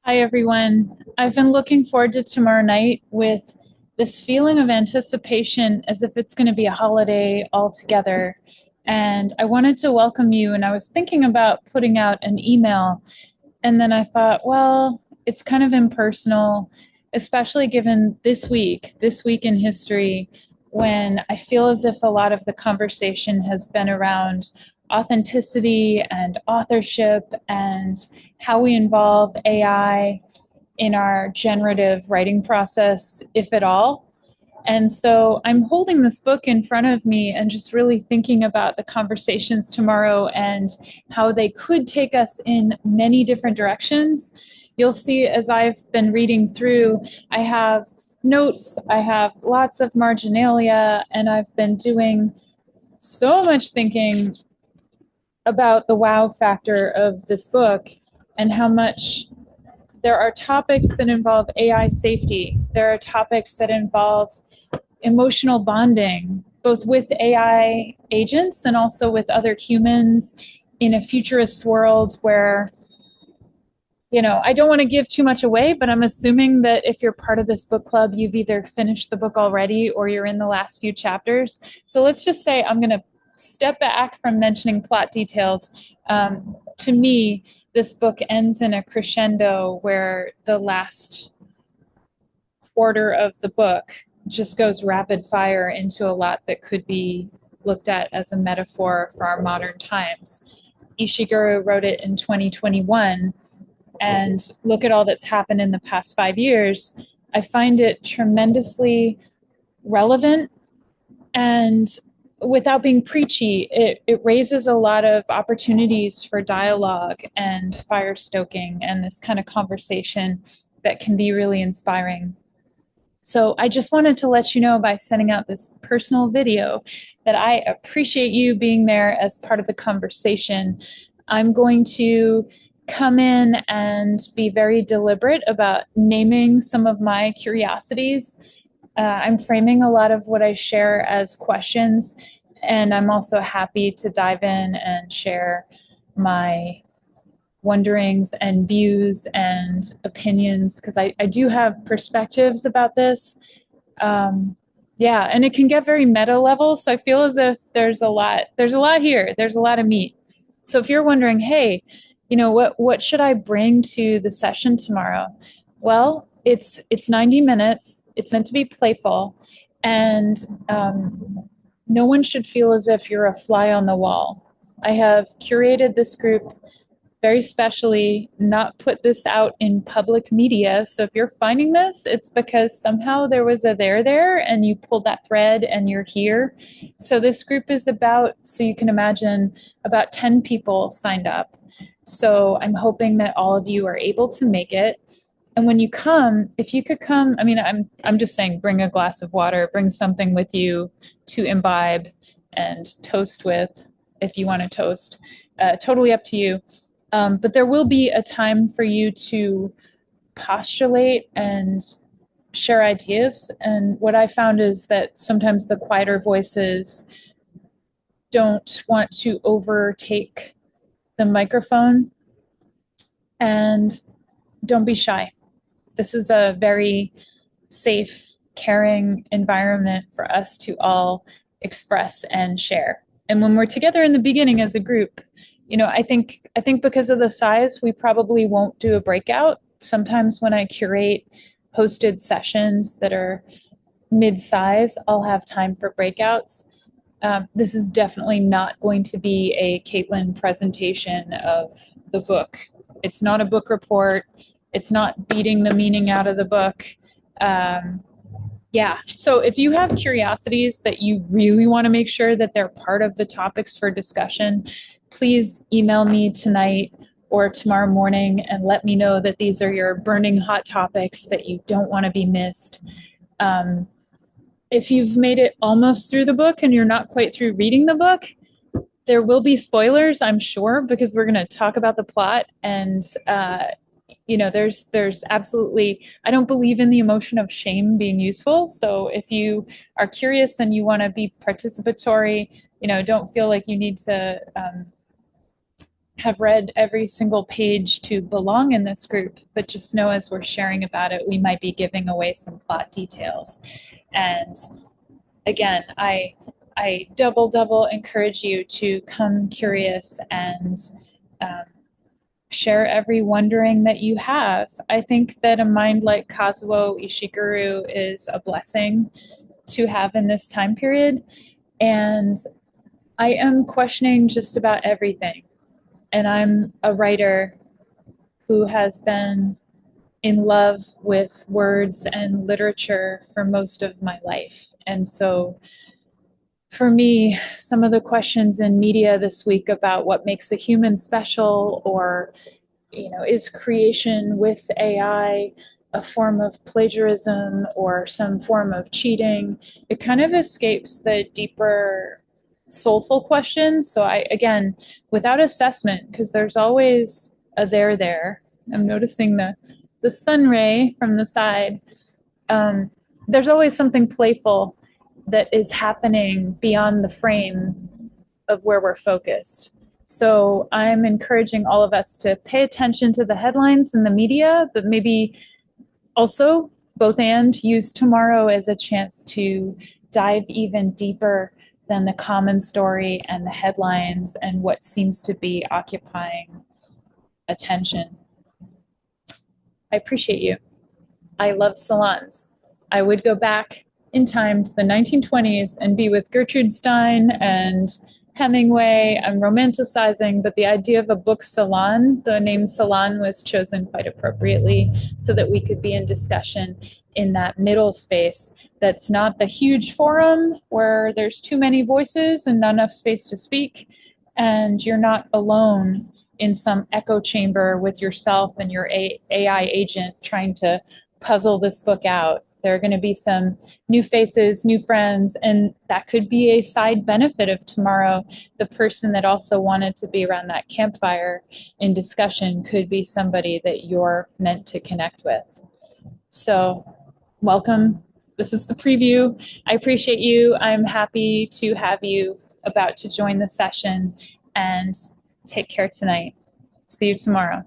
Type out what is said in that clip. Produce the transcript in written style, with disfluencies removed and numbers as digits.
Hi, everyone. I've been looking forward to tomorrow night with this feeling of anticipation as if it's going to be a holiday altogether. And I wanted to welcome you, and I was thinking about putting out an email. And then I thought, well, it's kind of impersonal, especially given this week in history, when I feel as if a lot of the conversation has been around authenticity and authorship and how we involve AI in our generative writing process, if at all. And so I'm holding this book in front of me and just really thinking about the conversations tomorrow and how they could take us in many different directions. You'll see as I've been reading through, I have notes, I have lots of marginalia, and I've been doing so much thinking about the wow factor of this book and how much there are topics that involve AI safety. There are topics that involve emotional bonding, both with AI agents and also with other humans in a futurist world where, I don't want to give too much away, but I'm assuming that if you're part of this book club, you've either finished the book already or you're in the last few chapters. So let's just say I'm going to step back from mentioning plot details. To me, this book ends in a crescendo where the last quarter of the book just goes rapid fire into a lot that could be looked at as a metaphor for our modern times. Ishiguro wrote it in 2021, and look at all that's happened in the past 5 years. I find it tremendously relevant, and without being preachy, it raises a lot of opportunities for dialogue and fire stoking and this kind of conversation that can be really inspiring. So I just wanted to let you know by sending out this personal video that I appreciate you being there as part of the conversation. I'm going to come in and be very deliberate about naming some of my curiosities. I'm framing a lot of what I share as questions, and I'm also happy to dive in and share my wonderings and views and opinions because I do have perspectives about this. Yeah, and it can get very meta level. So I feel as if there's a lot here. There's a lot of meat. So if you're wondering, hey, what should I bring to the session tomorrow? Well, it's 90 minutes. It's meant to be playful, and no one should feel as if you're a fly on the wall. I have curated this group very specially, not put this out in public media. So if you're finding this, it's because somehow there was a there and you pulled that thread and you're here. So this group is about, so you can imagine, about 10 people signed up. So I'm hoping that all of you are able to make it. And when you come, if you could come, I mean, I'm just saying, bring a glass of water, bring something with you to imbibe and toast with, if you want to toast. Totally up to you. But there will be a time for you to postulate and share ideas. And what I found is that sometimes the quieter voices don't want to overtake the microphone. And don't be shy. This is a very safe, caring environment for us to all express and share. And when we're together in the beginning as a group, I think because of the size, we probably won't do a breakout. Sometimes when I curate hosted sessions that are mid-size, I'll have time for breakouts. This is definitely not going to be a Caitlin presentation of the book. It's not a book report. It's not beating the meaning out of the book. Yeah, so if you have curiosities that you really want to make sure that they're part of the topics for discussion, please email me tonight or tomorrow morning and let me know that these are your burning hot topics that you don't want to be missed. If you've made it almost through the book and you're not quite through reading the book, there will be spoilers, I'm sure, because we're going to talk about the plot. And there's absolutely, I don't believe in the emotion of shame being useful. So if you are curious and you want to be participatory, don't feel like you need to have read every single page to belong in this group, but just know as we're sharing about it, we might be giving away some plot details. And again, I double encourage you to come curious and um, share every wondering that you have. I think that a mind like Kazuo Ishiguro is a blessing to have in this time period. And I am questioning just about everything. And I'm a writer who has been in love with words and literature for most of my life. And so for me, some of the questions in media this week about what makes a human special, or is creation with AI a form of plagiarism or some form of cheating? It kind of escapes the deeper soulful questions. So again, without assessment, because there's always a there. I'm noticing the sun ray from the side. Um, there's always something playful that is happening beyond the frame of where we're focused. So I'm encouraging all of us to pay attention to the headlines in the media, but maybe also both and use tomorrow as a chance to dive even deeper than the common story and the headlines and what seems to be occupying attention. I appreciate you. I love salons. I would go back in time to the 1920s and be with Gertrude Stein and Hemingway. I'm romanticizing, but the idea of a book salon, the name salon was chosen quite appropriately so that we could be in discussion in that middle space that's not the huge forum where there's too many voices and not enough space to speak, and you're not alone in some echo chamber with yourself and your AI agent trying to puzzle this book out. There are going to be some new faces, new friends, and that could be a side benefit of tomorrow. The person that also wanted to be around that campfire in discussion could be somebody that you're meant to connect with. So, welcome. This is the preview. I appreciate you. I'm happy to have you about to join the session, and take care tonight. See you tomorrow.